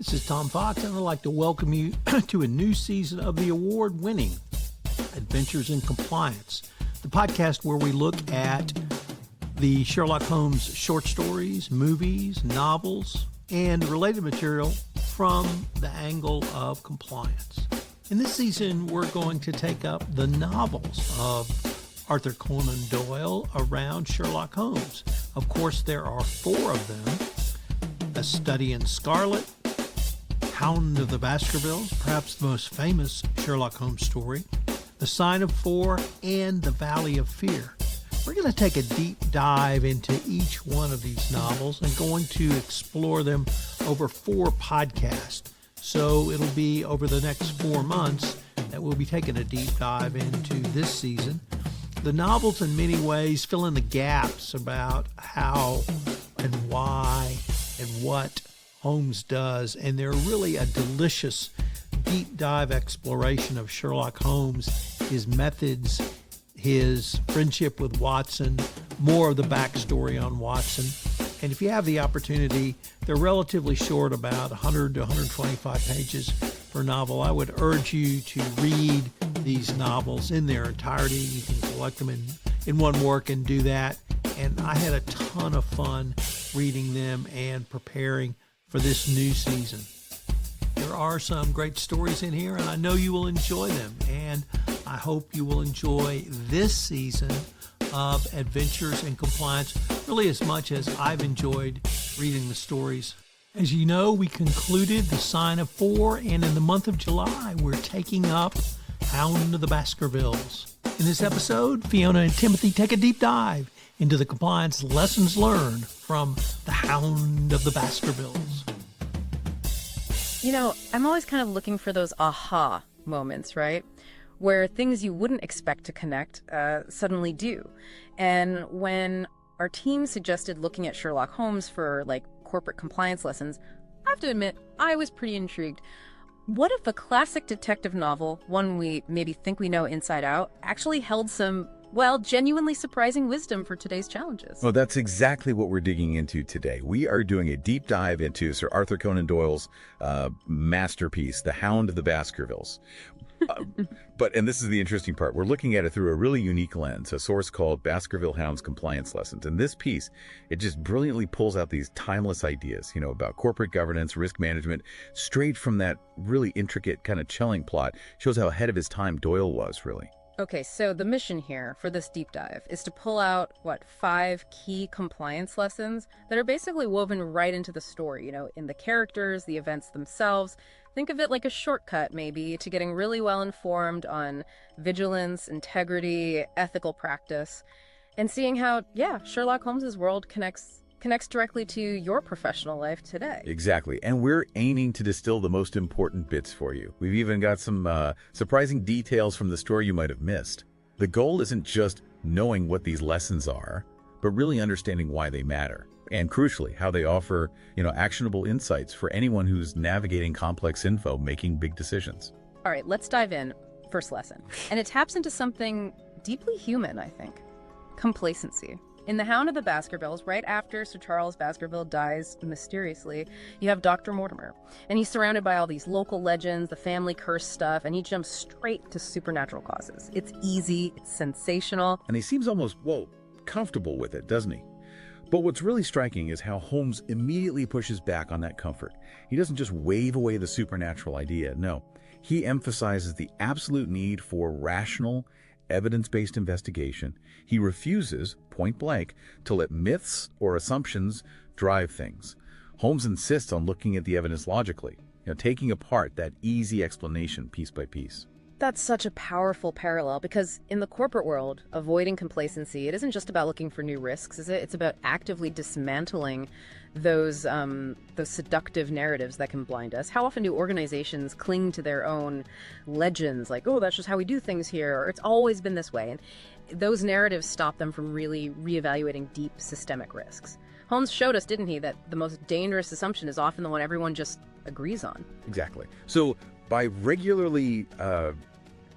This is Tom Fox, and I'd like to welcome you to a new season of the award-winning Adventures in Compliance, the podcast where we look at the Sherlock Holmes short stories, movies, novels, and related material from the angle of compliance. In this season, we're going to take up the novels of Arthur Conan Doyle around Sherlock Holmes. Of course, there are 4 of them: A Study in Scarlet, Hound of the Baskervilles, perhaps the most famous Sherlock Holmes story, The Sign of 4, and The Valley of Fear. We're going to take a deep dive into each one of these novels and going to explore them over 4 podcasts. So it'll be over the next 4 months that we'll be taking a deep dive into this season. The novels in many ways fill in the gaps about how and why and what Holmes does, and they're really a delicious deep dive exploration of Sherlock Holmes, his methods, his friendship with Watson, more of the backstory on Watson. And if you have the opportunity, they're relatively short, about 100 to 125 pages per novel. I would urge you to read these novels in their entirety. You can collect them in one work and do that. And I had a ton of fun reading them and preparing for this new season. There are some great stories in here, and I know you will enjoy them. And I hope you will enjoy this season of Adventures in Compliance really as much as I've enjoyed reading the stories. As you know, we concluded The Sign of 4, and in the month of July, we're taking up Hound of the Baskervilles. In this episode, Fiona and Timothy take a deep dive into the compliance lessons learned from the Hound of the Baskervilles. You know, I'm always kind of looking for those aha moments, right? Where things you wouldn't expect to connect suddenly do. And when our team suggested looking at Sherlock Holmes for corporate compliance lessons, I have to admit, I was pretty intrigued. What if a classic detective novel, one we maybe think we know inside out, actually held some, genuinely surprising wisdom for today's challenges? Well, that's exactly what we're digging into today. We are doing a deep dive into Sir Arthur Conan Doyle's masterpiece, The Hound of the Baskervilles. And this is the interesting part. We're looking at it through a really unique lens, a source called Baskerville Hound's Compliance Lessons. And this piece, it just brilliantly pulls out these timeless ideas, about corporate governance, risk management, straight from that really intricate kind of Schelling plot. Shows how ahead of his time Doyle was, really. Okay, so the mission here for this deep dive is to pull out, 5 key compliance lessons that are basically woven right into the story, in the characters, the events themselves. Think of it like a shortcut, maybe, to getting really well informed on vigilance, integrity, ethical practice, and seeing how, Sherlock Holmes' world connects directly to your professional life today. Exactly. And we're aiming to distill the most important bits for you. We've even got some surprising details from the story you might have missed. The goal isn't just knowing what these lessons are, but really understanding why they matter. And crucially, how they offer, actionable insights for anyone who's navigating complex info, making big decisions. All right, let's dive in. First lesson. And it taps into something deeply human, I think. Complacency. In The Hound of the Baskervilles, right after Sir Charles Baskerville dies mysteriously, you have Dr. Mortimer. And he's surrounded by all these local legends, the family curse stuff, and he jumps straight to supernatural causes. It's easy, it's sensational. And he seems almost, comfortable with it, doesn't he? But what's really striking is how Holmes immediately pushes back on that comfort. He doesn't just wave away the supernatural idea. No, he emphasizes the absolute need for rational, evidence-based investigation. He refuses, point blank, to let myths or assumptions drive things. Holmes insists on looking at the evidence logically, taking apart that easy explanation piece by piece. That's such a powerful parallel because in the corporate world, avoiding complacency, it isn't just about looking for new risks, is it? It's about actively dismantling those seductive narratives that can blind us. How often do organizations cling to their own legends, like, oh, that's just how we do things here, or it's always been this way? And those narratives stop them from really reevaluating deep systemic risks. Holmes showed us, didn't he, that the most dangerous assumption is often the one everyone just agrees on. Exactly. So by regularly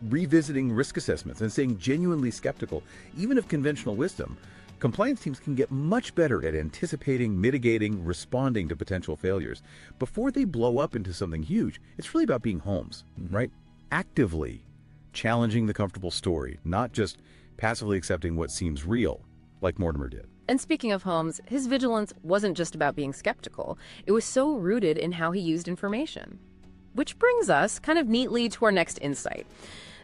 revisiting risk assessments and staying genuinely skeptical, even of conventional wisdom, Compliance teams can get much better at anticipating, mitigating, responding to potential failures before they blow up into something huge. It's really about being Holmes, right? Actively challenging the comfortable story, not just passively accepting what seems real, like Mortimer did. And speaking of Holmes, his vigilance wasn't just about being skeptical. It was so rooted in how he used information. Which brings us kind of neatly to our next insight.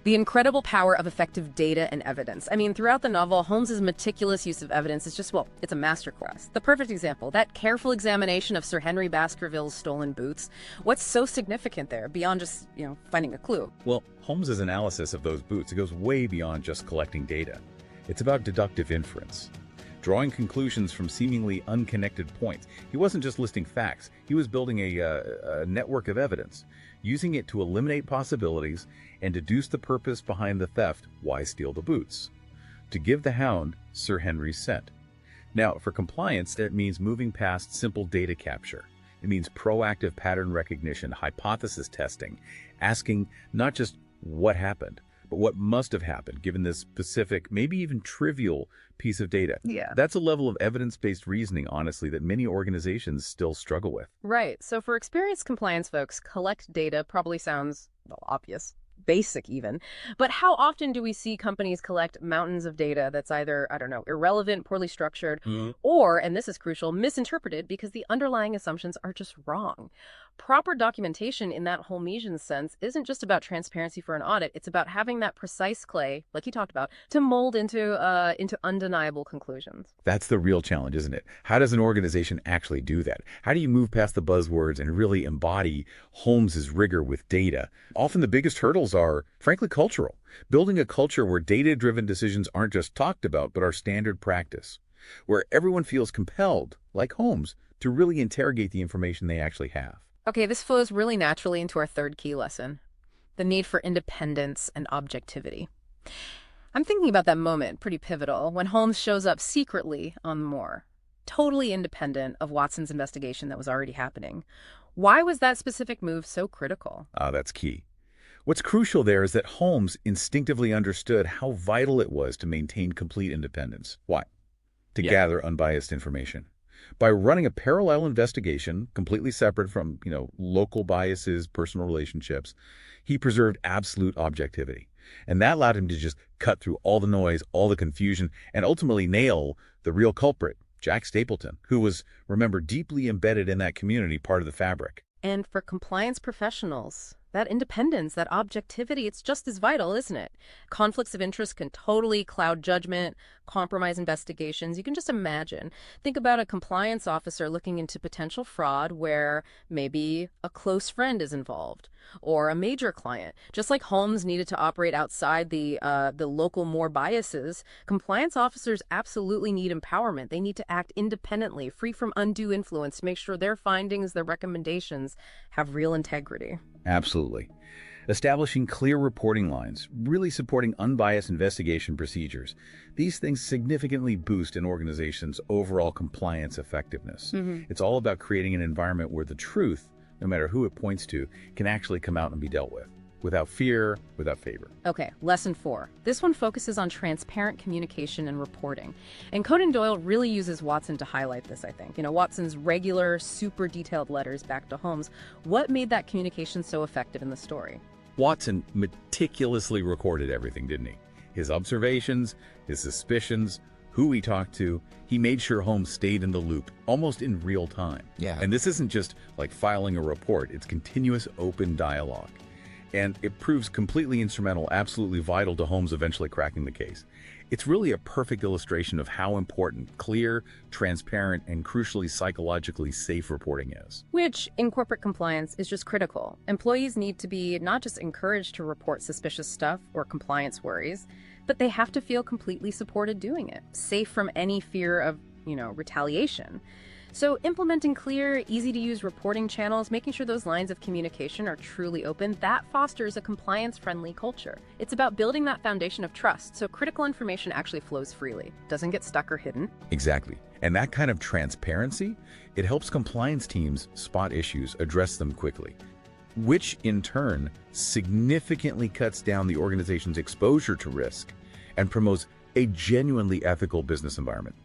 The incredible power of effective data and evidence. I mean, throughout the novel, Holmes's meticulous use of evidence is just, well, it's a masterclass. The perfect example, that careful examination of Sir Henry Baskerville's stolen boots. What's so significant there, beyond just, finding a clue? Well, Holmes's analysis of those boots, it goes way beyond just collecting data. It's about deductive inference, drawing conclusions from seemingly unconnected points. He wasn't just listing facts. He was building a network of evidence, using it to eliminate possibilities and deduce the purpose behind the theft. Why steal the boots? To give the Hound Sir Henry's scent. Now, for compliance, that means moving past simple data capture. It means proactive pattern recognition, hypothesis testing, asking not just what happened, but what must have happened given this specific, maybe even trivial piece of data. Yeah. That's a level of evidence-based reasoning, honestly, that many organizations still struggle with. Right. So for experienced compliance folks, collect data probably sounds, well, obvious. Basic even. But how often do we see companies collect mountains of data that's either, irrelevant, poorly structured, or, and this is crucial, misinterpreted because the underlying assumptions are just wrong? Proper documentation in that Holmesian sense isn't just about transparency for an audit. It's about having that precise clay, like you talked about, to mold into undeniable conclusions. That's the real challenge, isn't it? How does an organization actually do that? How do you move past the buzzwords and really embody Holmes's rigor with data? Often the biggest hurdles are, frankly, cultural. Building a culture where data-driven decisions aren't just talked about, but are standard practice, where everyone feels compelled, like Holmes, to really interrogate the information they actually have. Okay, this flows really naturally into our third key lesson, the need for independence and objectivity. I'm thinking about that moment, pretty pivotal, when Holmes shows up secretly on the moor, totally independent of Watson's investigation that was already happening. Why was that specific move so critical? That's key. What's crucial there is that Holmes instinctively understood how vital it was to maintain complete independence. Why? To gather unbiased information. By running a parallel investigation, completely separate from, local biases, personal relationships, he preserved absolute objectivity. And that allowed him to just cut through all the noise, all the confusion, and ultimately nail the real culprit, Jack Stapleton, who was, remember, deeply embedded in that community, part of the fabric. And for compliance professionals, that independence, that objectivity, it's just as vital, isn't it? Conflicts of interest can totally cloud judgment, compromise investigations. You can just imagine. Think about a compliance officer looking into potential fraud where maybe a close friend is involved or a major client. Just like Holmes needed to operate outside the local more biases, compliance officers absolutely need empowerment. They need to act independently, free from undue influence, to make sure their findings, their recommendations have real integrity. Absolutely. Establishing clear reporting lines, really supporting unbiased investigation procedures. These things significantly boost an organization's overall compliance effectiveness. It's all about creating an environment where the truth, no matter who it points to, can actually come out and be dealt with, without fear, without favor. Okay, lesson 4. This one focuses on transparent communication and reporting. And Conan Doyle really uses Watson to highlight this, I think. Watson's regular, super detailed letters back to Holmes. What made that communication so effective in the story? Watson meticulously recorded everything, didn't he? His observations, his suspicions, who he talked to. He made sure Holmes stayed in the loop, almost in real time. Yeah. And this isn't just like filing a report. It's continuous open dialogue. And it proves completely instrumental, absolutely vital to Holmes eventually cracking the case. It's really a perfect illustration of how important clear, transparent, and crucially psychologically safe reporting is. Which, in corporate compliance, is just critical. Employees need to be not just encouraged to report suspicious stuff or compliance worries, but they have to feel completely supported doing it, safe from any fear of, retaliation. So implementing clear, easy-to-use reporting channels, making sure those lines of communication are truly open, that fosters a compliance-friendly culture. It's about building that foundation of trust so critical information actually flows freely, doesn't get stuck or hidden. Exactly. And that kind of transparency, it helps compliance teams spot issues, address them quickly, which in turn significantly cuts down the organization's exposure to risk and promotes a genuinely ethical business environment.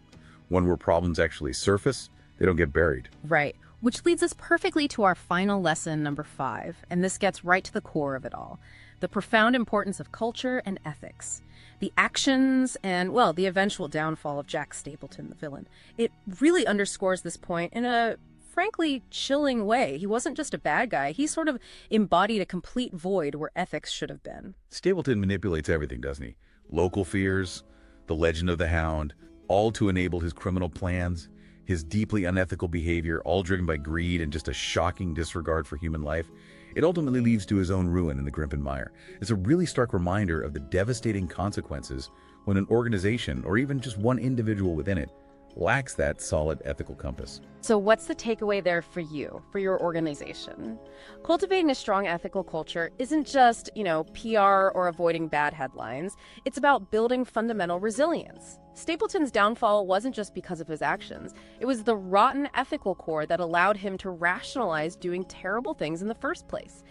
one where problems actually surface, they don't get buried. Right. Which leads us perfectly to our final lesson, number 5, and this gets right to the core of it all. The profound importance of culture and ethics. The actions and, well, the eventual downfall of Jack Stapleton, the villain. It really underscores this point in a frankly chilling way. He wasn't just a bad guy. He sort of embodied a complete void where ethics should have been. Stapleton manipulates everything, doesn't he? Local fears, the legend of the Hound, all to enable his criminal plans, his deeply unethical behavior, all driven by greed and just a shocking disregard for human life. It ultimately leads to his own ruin in the Grimpen Mire. It's a really stark reminder of the devastating consequences when an organization, or even just one individual within it, lacks that solid ethical compass. So what's the takeaway there for you, for your organization? Cultivating a strong ethical culture isn't just, PR or avoiding bad headlines. It's about building fundamental resilience. Stapleton's downfall wasn't just because of his actions. It was the rotten ethical core that allowed him to rationalize doing terrible things in the first place.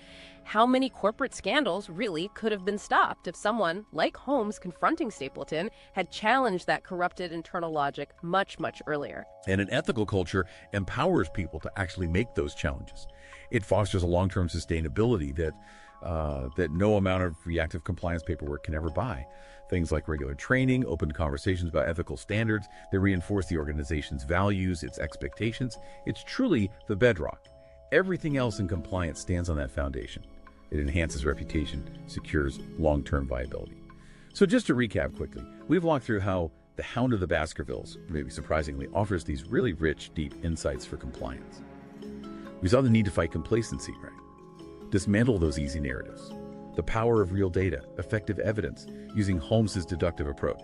How many corporate scandals really could have been stopped if someone, like Holmes confronting Stapleton, had challenged that corrupted internal logic much, much earlier? And an ethical culture empowers people to actually make those challenges. It fosters a long-term sustainability that no amount of reactive compliance paperwork can ever buy. Things like regular training, open conversations about ethical standards, they reinforce the organization's values, its expectations. It's truly the bedrock. Everything else in compliance stands on that foundation. It enhances reputation, secures long-term viability. So just to recap quickly, we've walked through how the Hound of the Baskervilles, maybe surprisingly, offers these really rich, deep insights for compliance. We saw the need to fight complacency, right? Dismantle those easy narratives. The power of real data, effective evidence, using Holmes's deductive approach.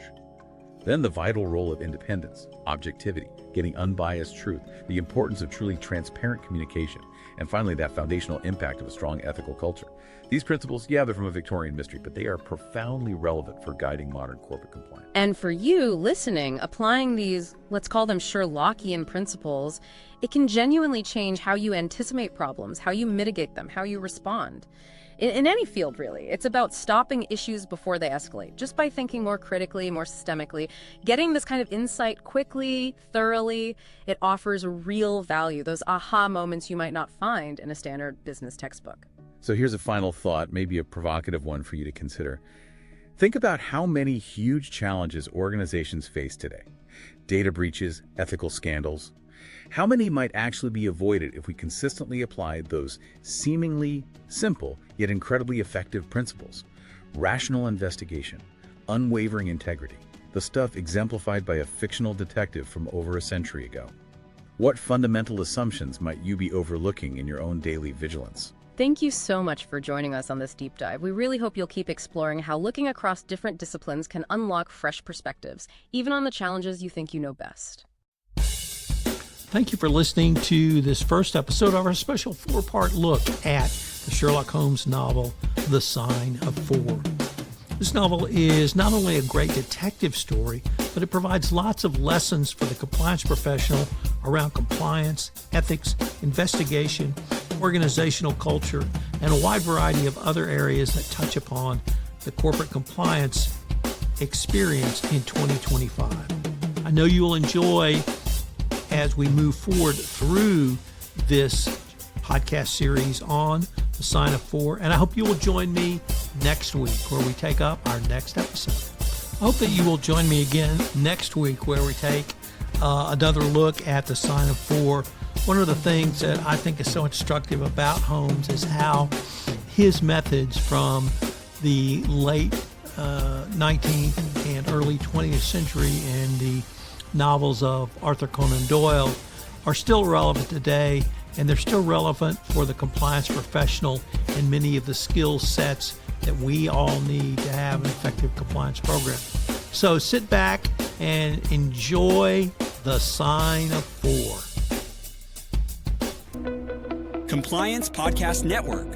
Then the vital role of independence, objectivity, getting unbiased truth, the importance of truly transparent communication, and finally that foundational impact of a strong ethical culture. These principles, they're from a Victorian mystery, but they are profoundly relevant for guiding modern corporate compliance. And for you listening, applying these, let's call them Sherlockian principles, it can genuinely change how you anticipate problems, how you mitigate them, how you respond. In any field, really. It's about stopping issues before they escalate, just by thinking more critically, more systemically. Getting this kind of insight quickly, thoroughly, it offers real value, those aha moments you might not find in a standard business textbook. So here's a final thought, maybe a provocative one for you to consider. Think about how many huge challenges organizations face today. Data breaches, ethical scandals. How many might actually be avoided if we consistently applied those seemingly simple yet incredibly effective principles? Rational investigation, unwavering integrity, the stuff exemplified by a fictional detective from over a century ago. What fundamental assumptions might you be overlooking in your own daily vigilance? Thank you so much for joining us on this deep dive. We really hope you'll keep exploring how looking across different disciplines can unlock fresh perspectives, even on the challenges you think you know best. Thank you for listening to this first episode of our special 4-part look at the Sherlock Holmes novel, The Sign of 4. This novel is not only a great detective story, but it provides lots of lessons for the compliance professional around compliance, ethics, investigation, organizational culture, and a wide variety of other areas that touch upon the corporate compliance experience in 2025. I know you will enjoy as we move forward through this podcast series on The Sign of 4, and I hope you will join me next week where we take up our next episode. I hope that you will join me again next week where we take another look at The Sign of 4. One of the things that I think is so instructive about Holmes is how his methods from the late 19th and early 20th century and the novels of Arthur Conan Doyle are still relevant today, and they're still relevant for the compliance professional and many of the skill sets that we all need to have an effective compliance program. So sit back and enjoy The Sign of 4. Compliance Podcast Network.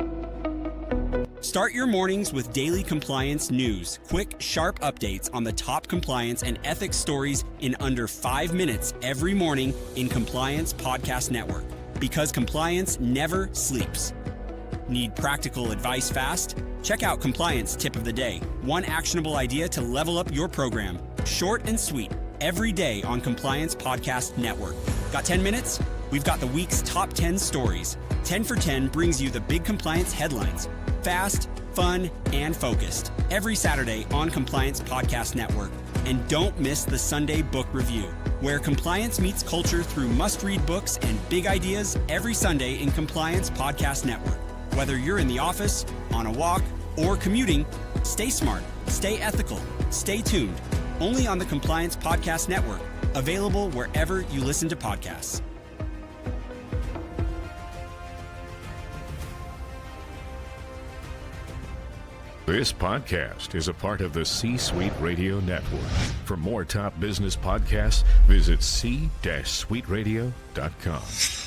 Start your mornings with daily compliance news, quick, sharp updates on the top compliance and ethics stories in under 5 minutes every morning in Compliance Podcast Network. Because compliance never sleeps. Need practical advice fast? Check out Compliance Tip of the Day. One actionable idea to level up your program. Short and sweet. every day on Compliance Podcast Network. Got 10 minutes? We've got the week's top 10 stories. 10 for 10 brings you the big compliance headlines. Fast, fun, and focused. Every Saturday on Compliance Podcast Network. And don't miss the Sunday Book Review, where compliance meets culture through must-read books and big ideas every Sunday in Compliance Podcast Network. Whether you're in the office, on a walk, or commuting, stay smart, stay ethical, stay tuned. Only on the Compliance Podcast Network. Available wherever you listen to podcasts. This podcast is a part of the C-Suite Radio Network. For more top business podcasts, visit c-suiteradio.com.